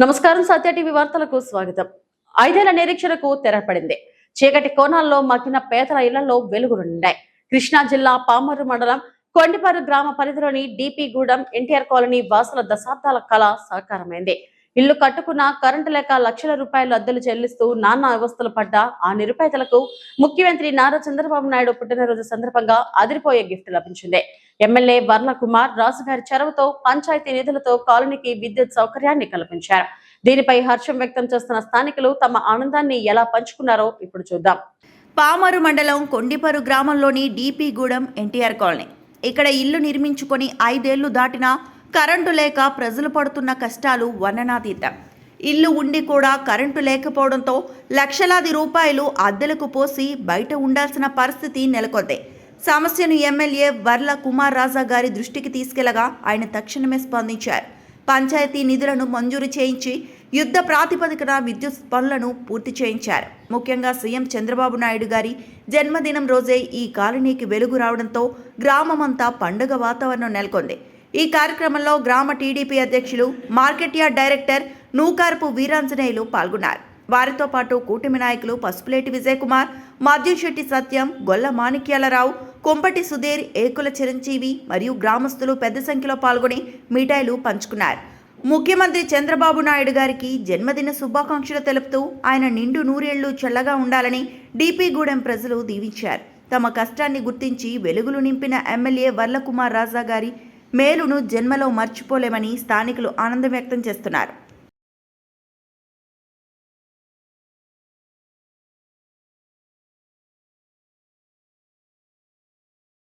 నమస్కారం. సత్య టీవీ వార్తలకు స్వాగతం. 5 ఏళ్ల నిరీక్షణకు తెరపడింది. చీకటి కోణాల్లో మగ్గిన పేదల ఇళ్లలో వెలుగులు నిండాయి. కృష్ణా జిల్లా పామరు మండలం కొండిపారు గ్రామ పరిధిలోని డిపి గూడెం ఎన్టీఆర్ కాలనీ వాసుల దశాబ్దాల కళ సాకారమైంది. ఇల్లు కట్టుకున్న కరెంటు లేక లక్షల రూపాయలు అద్దెలు చెల్లిస్తూ నానా అవస్థలు పడ్డ ఆ నిరుపేదలకు ముఖ్యమంత్రి నారా చంద్రబాబు నాయుడు పుట్టినరోజు సందర్భంగా అదిరిపోయే గిఫ్ట్ లభించింది. ఎమ్మెల్యే వర్ల కుమార్ రాజు గారి చొరవతో పంచాయతీ నిధులతో కాలనీకి విద్యుత్ సౌకర్యాన్ని కల్పించారు. దీనిపై హర్షం వ్యక్తం చేస్తున్న స్థానికులు తమ ఆనందాన్ని ఎలా పంచుకున్నారో ఇప్పుడు చూద్దాం. పామరు మండలం కొండిపరు గ్రామంలోని డిపి గూడెం ఎన్టీఆర్ కాలనీ. ఇక్కడ ఇల్లు నిర్మించుకొని 5 ఏళ్లు దాటినా కరెంటు లేక ప్రజలు పడుతున్న కష్టాలు వర్ణనాతీతం. ఇల్లు ఉండి కూడా కరెంటు లేకపోవడంతో లక్షలాది రూపాయలు అద్దెలకు పోసి బయట ఉండాల్సిన పరిస్థితి నెలకొంది. సమస్యను ఎమ్మెల్యే వర్ల కుమార్ రాజా గారి దృష్టికి తీసుకెళ్లగా ఆయన తక్షణమే స్పందించారు. పంచాయతీ నిధులను మంజూరు చేయించి యుద్ధ ప్రాతిపదికన విద్యుత్ పనులను పూర్తి చేయించారు. ముఖ్యంగా సీఎం చంద్రబాబు నాయుడు గారి జన్మదినం రోజే ఈ కాలనీకి వెలుగు రావడంతో గ్రామమంతా పండుగ వాతావరణం నెలకొంది. ఈ కార్యక్రమంలో గ్రామ టీడీపీ అధ్యక్షులు, మార్కెట్ యార్డ్ డైరెక్టర్ నూకారపు వీరాంజనేయులు పాల్గొన్నారు. వారితో పాటు కూటమి నాయకులు పసుపులేటి విజయ్ కుమార్, మద్యంశెట్టి సత్యం, గొల్ల మాణిక్యాలరావు, కొంపటి సుధీర్, ఏకుల చిరంజీవి మరియు గ్రామస్తులు పెద్ద సంఖ్యలో పాల్గొని మిఠాయిలు పంచుకున్నారు. ముఖ్యమంత్రి చంద్రబాబు నాయుడు గారికి జన్మదిన శుభాకాంక్షలు తెలుపుతూ ఆయన నిండు నూరేళ్లు చల్లగా ఉండాలని డిపి గూడెం ప్రజలు దీవించారు. తమ కష్టాన్ని గుర్తించి వెలుగులు నింపిన ఎమ్మెల్యే వర్ల కుమార్ రాజా గారి మేలును జన్మలో మర్చిపోలేమని స్థానికులు ఆనందం వ్యక్తం చేస్తున్నారు.